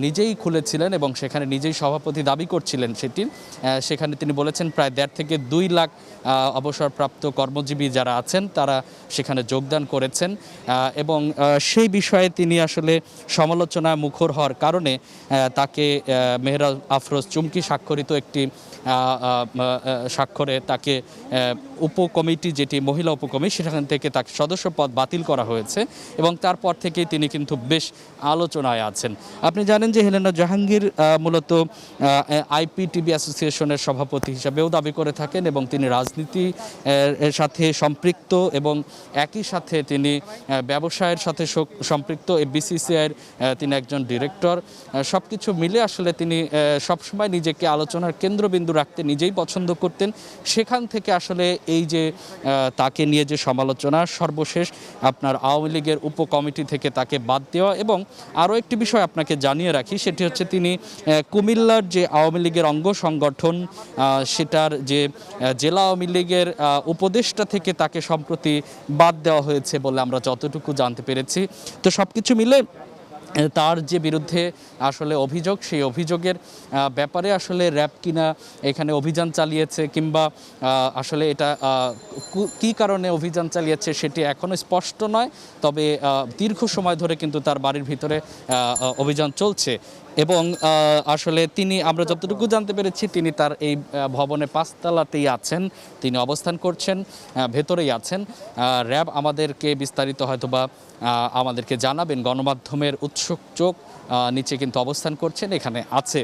নিজেই খুলেছিলেন এবং সেখানে নিজেই সভাপতি দাবি করছিলেন। সেখানে তিনি বলেছেন প্রায় 1.5 থেকে 2 লাখ অবসরপ্রাপ্ত কর্মজীবী যারা আছেন তারা সেখানে যোগদান করেছেন এবং সেই বিষয়ে তিনি আসলে সমালোচনায় মুখর হওয়ার কারণে তাকে মেহরাজ আফরোজ চুমকি স্বাক্ষরিত একটি স্বাক্ষরে তাকে উপকমিটি, যেটি মহিলা উপকমিটি, সেখান থেকে তাকে সদস্য পদ বাতিল করা হয়েছে এবং তারপর থেকেই তিনি কিন্তু বেশ আলোচনায় আছেন। আপনি জানেন যে হেলেনা জাহাঙ্গীর মূলত আইপিটিভি অ্যাসোসিয়েশনের সভাপতি হিসাবেও দাবি করে থাকেন এবং তিনি রাজনীতি এর সাথে সম্পৃক্ত এবং একই সাথে তিনি ব্যবসায়ের সাথে সম্পৃক্ত। বিসিসিআইয়ের তিনি একজন ডিরেক্টর। সব কিছু মিলে আসলে তিনি সবসময় নিজেকে আলোচনার কেন্দ্রবিন্দু রাখতে নিজেই পছন্দ করতেন। সেখান থেকে আসলে এই যে তাকে নিয়ে যে সমালোচনা, সর্বশেষ আপনার আওয়ামী লীগের উপকমিটি থেকে তাকে বাদ দেওয়া। এবং আরও একটি বিষয় আপনাকে জানিয়ে রাখি, সেটি হচ্ছে তিনি কুমিল্লার যে আওয়ামী লীগের অঙ্গ সংগঠন, সেটার যে জেলা আওয়ামী লীগের উপদেষ্টা থেকে তাকে সম্প্রতি বাদ দেওয়া হয়েছে বলে আমরা যতটুকু জানতে পেরেছি। তো সব কিছু মিলে তার যে বিরুদ্ধে আসলে অভিযোগ, সেই অভিযোগের ব্যাপারে আসলে র্যাব কিনা এখানে অভিযান চালিয়েছে কিংবা আসলে এটা কী কারণে অভিযান চালিয়েছে সেটি এখনও স্পষ্ট নয়। তবে দীর্ঘ সময় ধরে কিন্তু তার বাড়ির ভিতরে অভিযান চলছে এবং আসলে তিনি, আমরা যতটুকু জানতে পেরেছি, তিনি তার এই ভবনে 5 তলাতেই আছেন, তিনি অবস্থান করছেন, ভেতরেই আছেন। র্যাব আমাদেরকে বিস্তারিত হয়তোবা আমাদেরকে জানাবেন। গণমাধ্যমের উৎসুক চোখ নিচে কিন্তু অবস্থান করছেন, এখানে আছে।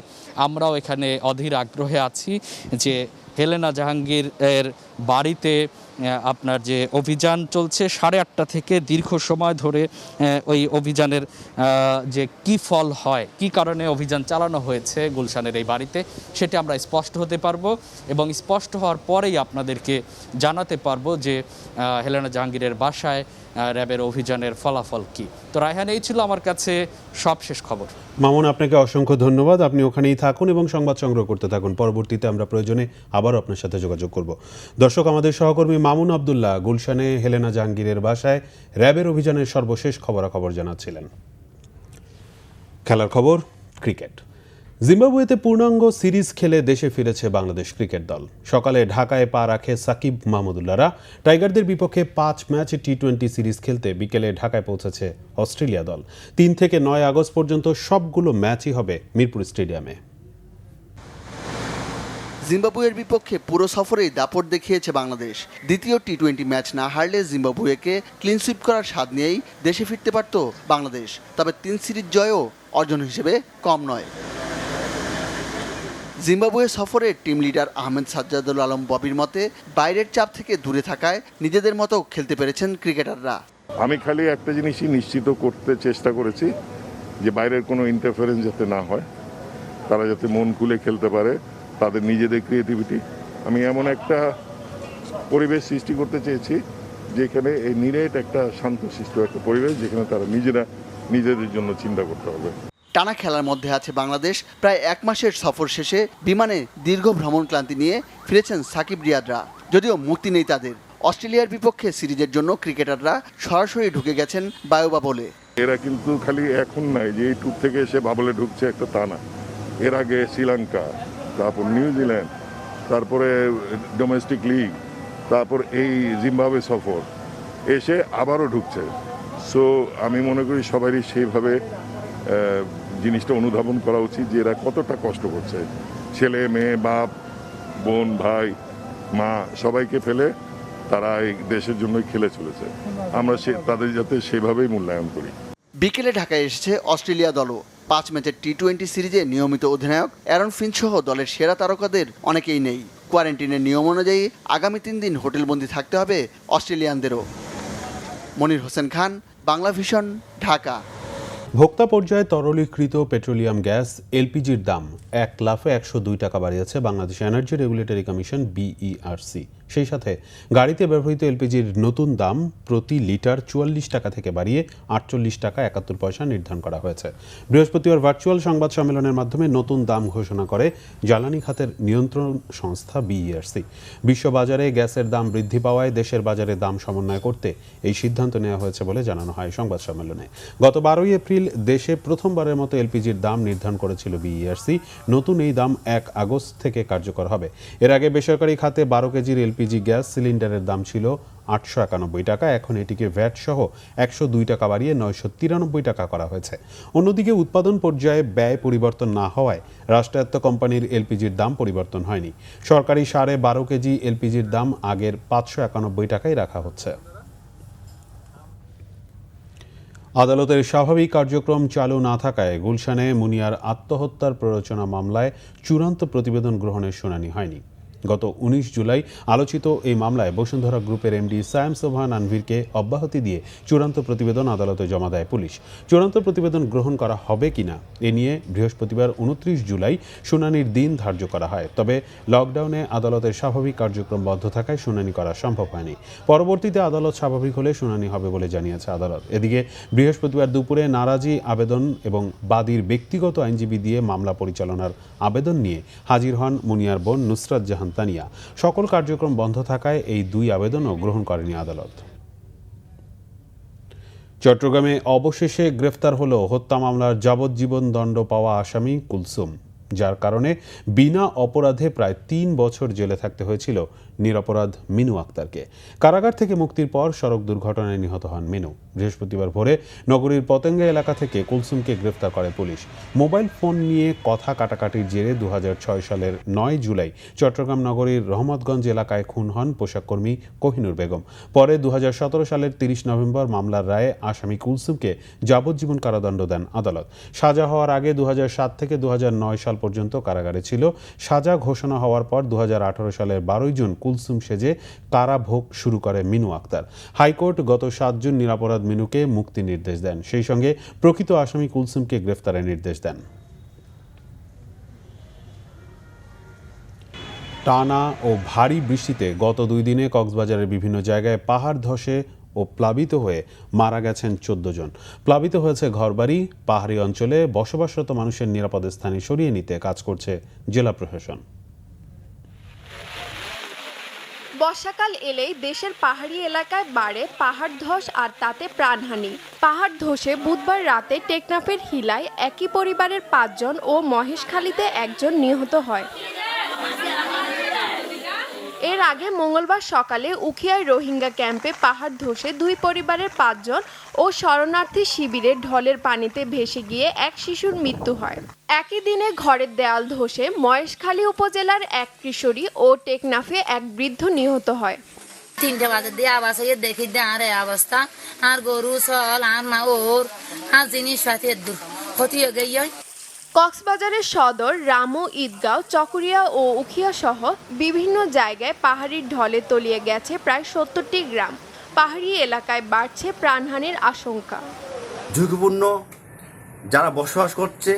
আমরাও এখানে অধীর আগ্রহে আছি যে হেলেনা জাহাঙ্গীর এর বাড়িতে আপনার যে অভিযান চলছে 8:30 থেকে দীর্ঘ সময় ধরে, ওই অভিযানের যে কি ফল হয়, কি কারণে অভিযান চালানো হয়েছে গুলশানের এই বাড়িতে, সেটা আমরা স্পষ্ট হতে পারবো এবং স্পষ্ট হওয়ার পরেই আপনাদেরকে জানাতে পারবো যে হেলেনা জাহাঙ্গীরের বাসায় র্যাবের অভিযানের ফলাফল কি। তো রায়হান, এই ছিল আমার কাছে সবশেষ খবর। মামুন, আপনাকে অসংখ্য ধন্যবাদ। আপনি ওখানেই থাকুন এবং সংবাদ সংগ্রহ করতে থাকুন। পরবর্তীতে আমরা প্রয়োজনে আবারও আপনার সাথে যোগাযোগ করব। দর্শক, আমাদের সহকর্মী মামুন আবদুল্লাহ গুলশানে হেলেনা জাহাঙ্গীরের বাসায় র্যাবের অভিযানের সর্বশেষ খবরাখবর জানাচ্ছিলেন। খেলার খবর, ক্রিকেট। জিম্বাবুয়েতে পূর্ণাঙ্গ সিরিজ খেলে দেশে ফিরেছে বাংলাদেশ ক্রিকেট দল। সকালে ঢাকায় পা রাখে সাকিব মাহমুদুল্লাহরা। টাইগারদের বিপক্ষে 5 ম্যাচ টি-20 সিরিজ খেলতে বিকেলে ঢাকায় পৌঁছেছে অস্ট্রেলিয়া দল। 3 থেকে 9 আগস্ট পর্যন্ত সবগুলো ম্যাচই হবে মিরপুর স্টেডিয়ামে। জিম্বাবুয়ের বিপক্ষে পুরো সফরেই দাপট দেখিয়েছে বাংলাদেশ। দ্বিতীয় টি-20 ম্যাচ না হারলে জিম্বাবুয়েকে ক্লিন সুইপ করার স্বাদ নিয়েই দেশে ফিরতে পারত বাংলাদেশ। তবে 3 সিরিজ জয়ও অর্জন হিসেবে কম নয়। জিম্বাবুয়ে সফরে টিম লিডার আহমেদ সাজ্জাদুল আলম ববির মতে, বাইরের চাপ থেকে দূরে থাকায় নিজেদের মতো খেলতে পেরেছেন ক্রিকেটাররা। আমি খালি একটা জিনিসই নিশ্চিত করতে চেষ্টা করেছি যে বাইরের কোনো ইন্টারফারেন্স যাতে না হয়, তারা যাতে মন খুলে খেলতে পারে, তাদের নিজেদের ক্রিয়েটিভিটি। আমি এমন একটা পরিবেশ সৃষ্টি করতে চেয়েছি যেখানে এই নিরেট একটা শান্তশিষ্ট একটা পরিবেশ, যেখানে তারা নিজেরা নিজেদের জন্য চিন্তা করতে হবে। টানা খেলার মধ্যে আছে বাংলাদেশ। প্রায় 1 মাসের সফর শেষে বিমানে দীর্ঘ ভ্রমণ ক্লান্তি নিয়ে ফিরেছেন সাকিব রিয়াদরা। যদিও মুক্তি নেই তাদের। অস্ট্রেলিয়ার বিপক্ষে সিরিজের জন্য ক্রিকেটাররা সরাসরি ঢুকে গেছেন বায়োবা বলে। এরা কিন্তু খালি এখন নাই যে এই ট্যুর থেকে এসে বাবলে ঢুকছে, একটা তা না। এর আগে শ্রীলঙ্কা, তারপর নিউজিল্যান্ড, তারপরে ডোমেস্টিক লিগ, তারপর এই জিম্বাবুয়ে সফর এসে আবারও ঢুকছে। সো আমি মনে করি সবারই সেইভাবে জিনিসটা অনুধাবন করা উচিত যে এরা কতটা কষ্ট করছে। ছেলে মেয়ে, বাপ, বোন, ভাই, মা সবাইকে ফেলে তারা এই দেশের জন্যই খেলে চলেছে। আমরা তাদের যাতে সেভাবেই মূল্যায়ন করি। বিকেলে ঢাকায় এসেছে অস্ট্রেলিয়া দলও। 5 ম্যাচের টি-20 সিরিজে নিয়মিত অধিনায়ক অ্যারন ফিঞ্চ সহ দলের সেরা তারকাদের অনেকেই নেই। কোয়ারেন্টিনের নিয়ম অনুযায়ী আগামী 3 দিন হোটেলবন্দি থাকতে হবে অস্ট্রেলিয়ানদেরও। মনির হোসেন খান, বাংলা ভিশন, ঢাকা। ভোক্তা পর্যায়ে তরলীকৃত পেট্রোলিয়াম গ্যাস এলপিজির দাম 1 লাফে 102 টাকা বাড়িয়েছে Bangladesh energy regulatory commission BERC. সেই সাথে গাড়িতে ব্যবহৃত এলপিজির নতুন দাম প্রতি লিটার 44 টাকা থেকে বাড়িয়ে 48 টাকা 71 পয়সা নির্ধারণ করা হয়েছে। বৃহস্পতিবার ভার্চুয়াল সংবাদ সম্মেলনের মাধ্যমে নতুন দাম ঘোষণা করে জ্বালানি খাতের নিয়ন্ত্রণ সংস্থা বিইআরসি। বিশ্ববাজারে গ্যাসের দাম বৃদ্ধি পাওয়ায় দেশের বাজারে দাম সমন্বয় করতে এই সিদ্ধান্ত নেওয়া হয়েছে বলে জানানো হয় সংবাদ সম্মেলনে। গত 12 এপ্রিল দেশে প্রথমবারের মতো এলপিজির দাম নির্ধারণ করেছিল বিইআরসি। নতুন এই দাম 1 আগস্ট থেকে কার্যকর হবে। এর আগে বেসরকারি খাতে 12 কেজির এলপিজি গ্যাস সিলিন্ডারের দাম ছিল 891 টাকা। এখন এটিকে ভ্যাট সহ 102 টাকা বাড়িয়ে 993 টাকা করা হয়েছে। অন্যদিকে উৎপাদন পর্যায়ে ব্যয় পরিবর্তন না হওয়ায় রাষ্ট্রায়ত্ত কোম্পানির এলপিজির দাম পরিবর্তন হয়নি। সরকারি 12.5 কেজি এলপিজির দাম আগের 591 টাকায় রাখা হচ্ছে। আদালতের স্বাভাবিক কার্যক্রম চালু না থাকায় গুলশানে মুনিয়ার আত্মহত্যার প্ররোচনা মামলায় চূড়ান্ত প্রতিবেদন গ্রহণের শুনানি হয়নি। গত 19 জুলাই আলোচিত এই মামলায় বসুন্ধরা গ্রুপের এমডি সায়েম সোবহান আনভীরকে অব্যাহতি দিয়ে চূড়ান্ত প্রতিবেদন আদালতে জমা দেয় পুলিশ। চূড়ান্ত প্রতিবেদন গ্রহণ করা হবে কিনা এ নিয়ে বৃহস্পতিবার 29 জুলাই শুনানির দিন ধার্য করা হয়। তবে লকডাউনে আদালতের স্বাভাবিক কার্যক্রম বন্ধ থাকায় শুনানি করা সম্ভব হয়নি। পরবর্তীতে আদালত স্বাভাবিক হলে শুনানি হবে বলে জানিয়েছে আদালত। এদিকে বৃহস্পতিবার দুপুরে নারাজি আবেদন এবং বাদীর ব্যক্তিগত আইনজীবী দিয়ে মামলা পরিচালনার আবেদন নিয়ে হাজির হন মুনিয়ার বোন নুসরাত জাহান তানিয়া। সকল কার্যক্রম বন্ধ থাকায় এই 2 আবেদনও গ্রহণ করেনি আদালত। চট্টগ্রামে অবশেষে গ্রেফতার হলো হত্যা মামলার যাবজ্জীবন দণ্ড পাওয়া আসামি কুলসুম, যার কারণে বিনা অপরাধে প্রায় ৩ বছর জেলে থাকতে হয়েছিল নিরপরাধ মিনু আক্তারকে। কারাগার থেকে মুক্তির পর সড়ক দুর্ঘটনায় নিহত হন মিনু। বৃহস্পতিবার ভোরে নগরীর পতেঙ্গা এলাকা থেকে কুলসুমকে গ্রেফতার করে পুলিশ। মোবাইল ফোন নিয়ে কথা কাটাকাটির জেরে ২০০৬ সালের ৯ জুলাই চট্টগ্রাম নগরীর রহমতগঞ্জ এলাকায় খুন হন পোশাককর্মী কোহিনুর বেগম। পরে ২০১৭ সালের ৩০ নভেম্বর মামলার রায়ে আসামি কুলসুমকে যাবজ্জীবন কারাদণ্ড দেন আদালত। সাজা হওয়ার আগে ২০০৭ থেকে ২০০৯ সাল পর্যন্ত কারাগারে ছিল। সাজা ঘোষণা হওয়ার পর ২০১৮ সালের ১২ জুন কুলসুম সেজে কারাভোগ শুরু করে মিনু আক্তার। হাইকোর্ট গত ৭ জুন নিরপরাধ মিনুকে মুক্তি নির্দেশ দেন, সেই সঙ্গে প্রকৃত আসামি কুলসুমকে গ্রেফতারের নির্দেশ দেন। টানা ও ভারী বৃষ্টিতে গত ২ দিনে কক্সবাজারের বিভিন্ন জায়গায় পাহাড় ধসে ও প্লাবিত হয়ে মারা গেছেন ১৪ জন। প্লাবিত হয়েছে ঘরবাড়ি। পাহাড়ি অঞ্চলে বসবাসরত মানুষের নিরাপদ স্থানে সরিয়ে নিতে কাজ করছে জেলা প্রশাসন। বর্ষাকাল এলেই দেশের পাহাড়ি এলাকায় বাড়ে পাহাড় ধস আর তাতে প্রাণহানি। পাহাড় ধসে বুধবার রাতে টেকনাফের হিলায় একই পরিবারের ৫ জন ও মহেশখালীতে ১ জন নিহত হয়। এর আগে মঙ্গলবার সকালে উখিয়ায় রোহিঙ্গা ক্যাম্পে পাহাড় ধসে ২ পরিবারের ৫ জন ও শরণার্থী শিবিরে ঢলের পানিতে ভেসে গিয়ে এক শিশুর মৃত্যু হয়। একই দিনে ঘরের দেয়াল ধসে মহেশখালী উপজেলার এক কিশোরী ও টেকনাফে এক বৃদ্ধ নিহত হয়। 3টে বাজে দিয়ে আবার দেখি আর অবস্থা, আর গরু চল আর মা ওর আর জিনিসপাতি ক্ষতি হয়ে গিয়ে। কক্সবাজারের সদর, রামু, ঈদগাঁও, চকরিয়া ও উখিয়া সহ বিভিন্ন জায়গায় পাহাড়ির ঢলে তলিয়ে গেছে প্রায় ৭০টি গ্রাম। পাহাড়ি এলাকায় বাড়ছে প্রাণহানির আশঙ্কা। ঝুঁকিপূর্ণ যারা বসবাস করছে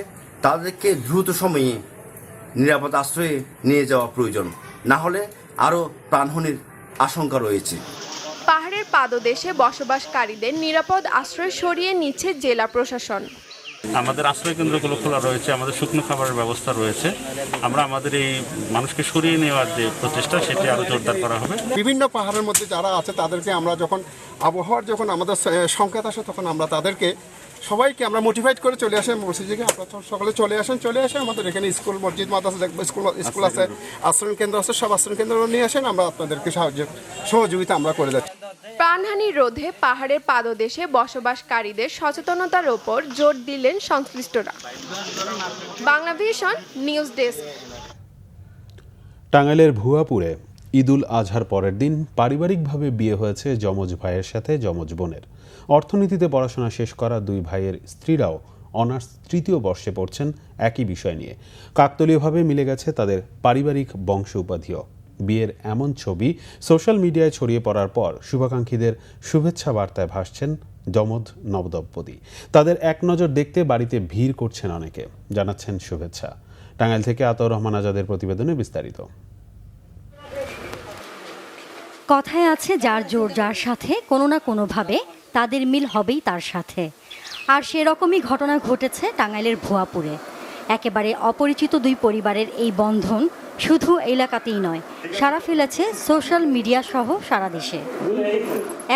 তাদেরকে দ্রুত সময়ে নিরাপদ আশ্রয়ে নিয়ে যাওয়া প্রয়োজন, না হলে আরও প্রাণহানির আশঙ্কা রয়েছে। পাহাড়ের পাদদেশে বসবাসকারীদের নিরাপদ আশ্রয় সরিয়ে নিচ্ছে জেলা প্রশাসন। আমাদের আশ্রয় কেন্দ্রগুলো খোলা রয়েছে, আমাদের শুকনো খাবারের ব্যবস্থা রয়েছে। আমরা আমাদের এই মানুষকে সরিয়ে নেওয়ার যে প্রচেষ্টা সেটি আরও জোরদার করা হবে। বিভিন্ন পাহাড়ের মধ্যে যারা আছে তাদেরকে আমরা যখন আবহাওয়ার যখন আমাদের সংকেত আসে তখন আমরা তাদেরকে সবাইকে আমরা মোটিভেট করে চলে আসেন মসজিদে। আপনারা সকলে চলে আসেন। আমাদের এখানে স্কুল, মসজিদ, মাদ্রাসা, স্কুল আছে, আশ্রয় কেন্দ্র আছে, সব আশ্রয় কেন্দ্র নিয়ে আসেন। আমরা আপনাদেরকে সহযোগিতা আমরা করে যাচ্ছি। প্রাণহানি রোধে পাহাড়ের পাদদেশে বসবাসকারীদের সচেতনতার ওপর জোর দিলেন সংশ্লিষ্টরা। Banglavision news desk. টাঙ্গাইলের ভুয়াপুরে ঈদুল আজহার পরের দিন পারিবারিকভাবে বিয়ে হয়েছে যমজ ভাইয়ের সাথে যমজ বোনের। অর্থনীতিতে পড়াশোনা শেষ করা 2 ভাইয়ের স্ত্রীরাও অনার্স 3য় বর্ষে পড়ছেন একই বিষয় নিয়ে। কাকতালীয়ভাবে মিলে গেছে তাদের পারিবারিক বংশ উপাধিও। বিয়ের এমন ছবি সোশ্যাল মিডিয়ায় ছড়িয়ে পড়ার পর শুভাকাঙ্ক্ষীদের শুভেচ্ছা বার্তায় ভাসছেন যমজ নবদম্পতি। তাদের এক নজর দেখতে বাড়িতে ভিড় করছেন অনেকে, জানাচ্ছেন শুভেচ্ছা। টাঙ্গাইল থেকে আতাউর রহমান আজাদের প্রতিবেদনে বিস্তারিত। কথায় আছে, যার জোর যার সাথে কোনো না কোনোভাবে তাদের মিল হবেই তার সাথে। আর সেরকমই ঘটনা ঘটেছে টাঙ্গাইলের ভুয়াপুরে। একেবারে অপরিচিত 2 পরিবারের এই বন্ধন শুধু এলাকাতেই নয়, সাড়া ফেলেছে সোশ্যাল মিডিয়া সহ সারা দেশে।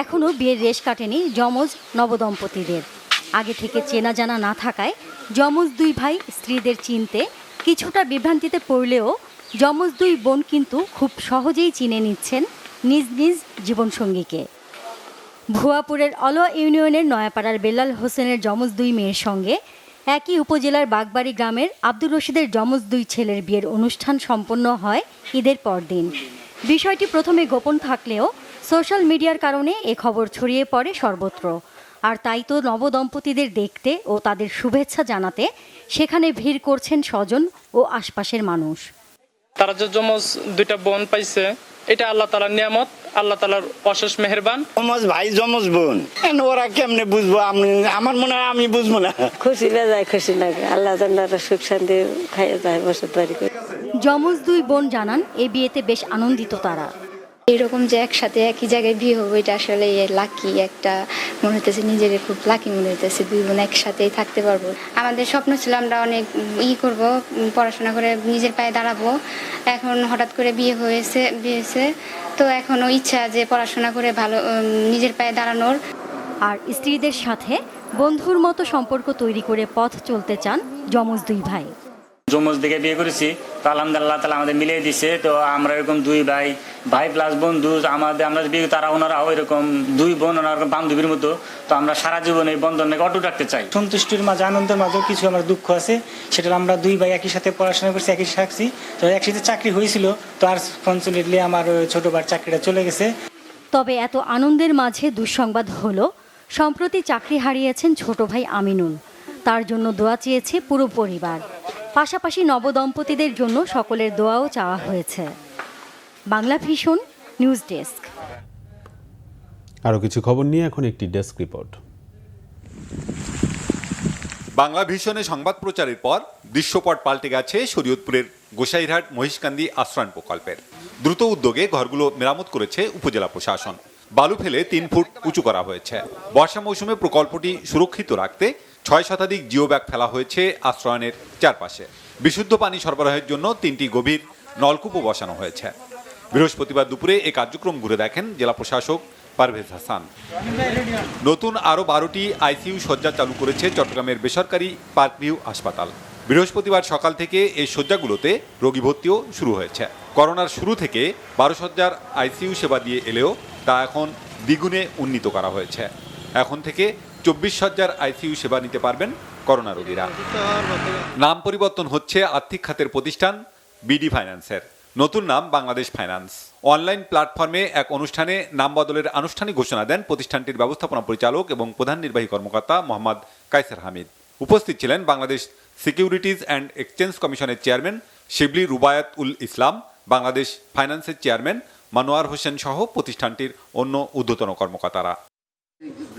এখনও বিয়ের রেশ কাটেনি যমজ নবদম্পতিদের। আগে থেকে চেনা জানা না থাকায় যমজ 2 ভাই স্ত্রীদের চিনতে কিছুটা বিভ্রান্তিতে পড়লেও যমজ 2 বোন কিন্তু খুব সহজেই চিনে নিচ্ছেন নিজ নিজ জীবনসঙ্গীকে। ভুয়াপুরের অলওয়া ইউনিয়নের নয়াপাড়ার বেলাল হোসেনের যমজ 2 মেয়ের সঙ্গে একই উপজেলার বাগবাড়ি গ্রামের আব্দুর রশিদের যমজ 2 ছেলের বিয়ের অনুষ্ঠান সম্পন্ন হয় ঈদের পরদিন। বিষয়টি প্রথমে গোপন থাকলেও সোশ্যাল মিডিয়ার কারণে এ খবর ছড়িয়ে পড়ে সর্বত্র। আর তাই তো নবদম্পতিদের দেখতে ও তাদের শুভেচ্ছা জানাতে সেখানে ভিড় করছেন স্বজন ও আশপাশের মানুষ। তারা যে যমজ 2টা বোন পাইছে, এটা আল্লাহ তাআলার নিয়ামত, আল্লাহ তাআলার অশেষ মেহেরবান। যমজ ভাই যমজ বোন, ওরা কেমনে বুঝবো? আমার মনে হয় আমি বুঝবো না। খুশি লাগে, খুশি লাগে। আল্লাহ তাআলা সুখ শান্তি খাইয়ে যায় বসত বাড়ি করে। যমজ 2 বোন জানান এই বিয়েতে বেশ আনন্দিত তারা। এরকম যে একসাথে একই জায়গায় বিয়ে হবে, এটা আসলে লাকি একটা মনে হইতেছে, নিজের খুব লাকি মনে হইতেছে। 2 বোন একসাথেই থাকতে পারবো। আমাদের স্বপ্ন ছিল আমরা অনেক করব, পড়াশোনা করে নিজের পায়ে দাঁড়াবো। এখন হঠাৎ করে বিয়ে হয়েছে, তো এখনও ইচ্ছা যে পড়াশোনা করে ভালো নিজের পায়ে দাঁড়ানোর। আর স্ত্রীদের সাথে বন্ধুর মতো সম্পর্ক তৈরি করে পথ চলতে চান যমজ দুই ভাই। যমজ দিকে বিয়ে করেছি তো আলহামদুলিল্লাহ তালা আমাদের মিলিয়ে দিছে। তো আমরা এরকম দুই ভাই প্লাস বন্ধু আমরা বিয়ে তারা ওনারাও এরকম দুই বোন ওনার বান্ধবীর মতো। তো আমরা সারা জীবন এই বন্ধনকে অটুট রাখতে চাই। সন্তুষ্টির মাঝে আনন্দের মাঝেও কিছু আমার দুঃখ আছে, সেটা আমরা দুই ভাই একই সাথে পড়াশোনা করছি, একই থাকছি। তো একসাথে চাকরি হয়েছিল, তো আর ফর্চুনেটলি আমার ছোট ভাইয়ের চাকরিটা চলে গেছে। তবে এত আনন্দের মাঝে দুঃসংবাদ হলো সম্প্রতি চাকরি হারিয়েছেন ছোট ভাই আমিনুল। তার জন্য দোয়া চেয়েছে পুরো পরিবার, পাশাপাশি নবদম্পতিদের জন্য সকলের দোয়াও চাওয়া হয়েছে। Bangla vision news desk. আরও কিছু খবর নিয়ে এখন একটি ডেস্ক রিপোর্ট। বাংলা ভিশনে সংবাদ প্রচারের পর দৃশ্যপট পাল্টে গেছে শরীয়তপুরের গোসাইরহাট মহিষকান্দি আশ্রয়ণ প্রকল্পের। দ্রুত উদ্যোগে ঘরগুলো মেরামত করেছে উপজেলা প্রশাসন। বালু ফেলে 3 ফুট উঁচু করা হয়েছে। বর্ষা মৌসুমে প্রকল্পটি সুরক্ষিত রাখতে 6 শতাধিক জিও ব্যাগ ফেলা হয়েছে আশ্রয়নের চারপাশে। বিশুদ্ধ পানি সরবরাহের জন্য 3টি গভীর নলকূপও বসানো হয়েছে। বৃহস্পতিবার দুপুরে এই কার্যক্রম ঘুরে দেখেন জেলা প্রশাসক পারভেজ হাসান। নতুন আরও 12টি আইসিইউ শয্যা চালু করেছে চট্টগ্রামের বেসরকারি পার্কভিউ হাসপাতাল। বৃহস্পতিবার সকাল থেকে এই শয্যাগুলোতে রোগী ভর্তিও শুরু হয়েছে। করোনার শুরু থেকে 12 শয্যার আইসিইউ সেবা দিয়ে এলেও তা এখন দ্বিগুণে উন্নীত করা হয়েছে। এখন থেকে 24 শয্যার আইসিইউ সেবা নিতে পারবেন করোনা রোগীরা। নাম পরিবর্তন হচ্ছে আর্থিক খাতের প্রতিষ্ঠান বিডি ফাইন্যান্সের। নতুন নাম বাংলাদেশ ফাইন্যান্স। অনলাইন প্ল্যাটফর্মে এক অনুষ্ঠানে নাম বদলের আনুষ্ঠানিক ঘোষণা দেন প্রতিষ্ঠানটির ব্যবস্থাপনা পরিচালক এবং প্রধান নির্বাহী কর্মকর্তা মোহাম্মদ কায়সার হামিদ। উপস্থিত ছিলেন বাংলাদেশ সিকিউরিটিজ অ্যান্ড এক্সচেঞ্জ কমিশনের চেয়ারম্যান শিবলি রুবায়াত উল ইসলাম, বাংলাদেশ ফাইন্যান্সের চেয়ারম্যান মানোয়ার হোসেন সহ প্রতিষ্ঠানটির অন্য ঊর্ধ্বতন কর্মকর্তারা।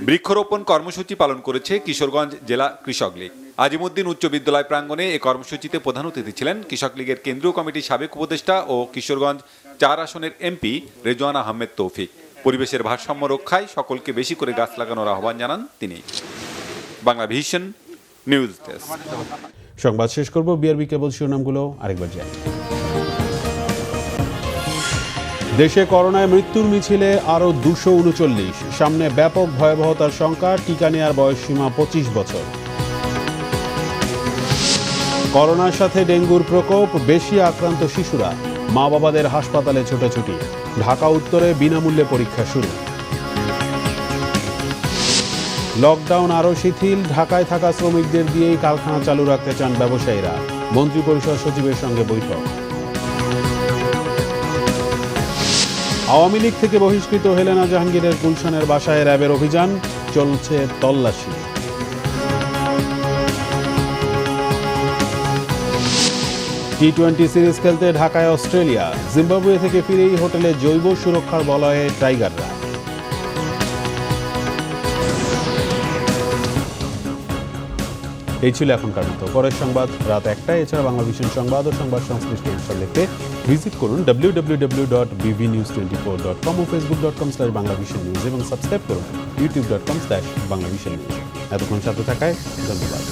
বৃক্ষরোপণ কর্মসূচি পালন করেছে কিশোরগঞ্জ জেলা কৃষক লীগ। আজিমুদ্দিন উচ্চ বিদ্যালয় প্রাঙ্গণে এই কর্মসূচিতে প্রধান অতিথি ছিলেন কৃষক লীগের কেন্দ্রীয় কমিটির সাবেক উপদেষ্টা ও কিশোরগঞ্জ 4 আসনের এমপি রেজওয়ানা আহমেদ তৌফিক। পরিবেশের ভারসাম্য রক্ষায় সকলকে বেশি করে গাছ লাগানোর আহ্বান জানান তিনি। Bangla vision news desk. সংবাদ শেষ করব, বিআরবি কেবল শিরোনামগুলো আরেকবার যাই। দেশে করোনায় মৃত্যুর মিছিলে আরও 239, সামনে ব্যাপক ভয়াবহতার শঙ্কা, টিকা নেয়ার বয়সসীমা 25 বছর। করোনার সাথে ডেঙ্গুর প্রকোপ, বেশি আক্রান্ত শিশুরা, মা বাবাদের হাসপাতালে ছোটাছুটি। ঢাকা উত্তরে বিনামূল্যে পরীক্ষা শুরু। লকডাউন আরও শিথিল, ঢাকায় থাকা শ্রমিকদের দিয়েই কারখানা চালু রাখতে চান ব্যবসায়ীরা। মন্ত্রিপরিষদ সচিবের সঙ্গে বৈঠক। আওয়ামী লীগ থেকে বহিষ্কৃত হেলেনা জাহাঙ্গীরের গুলশানের বাসায় র্যাবের অভিযান, চলছে তল্লাশি। টি-20 সিরিজ খেলতে ঢাকায় অস্ট্রেলিয়া, জিম্বাবুয়ে থেকে ফিরেই হোটেলে জৈব সুরক্ষার বলয়ে টাইগাররা। এই ছিল এখনকার মতো। পরের সংবাদ রাত 1টায়। এছাড়া বাংলা ভিশন সংবাদ ও সংবাদ সংশ্লিষ্ট অনুষ্ঠান দেখতে ভিজিট করুন www.bvnews24.com ও facebook.com/banglavisionnews এবং সাবস্ক্রাইব করুন youtube.com/banglavisionnews। এতক্ষণ সাথে থাকায় ধন্যবাদ।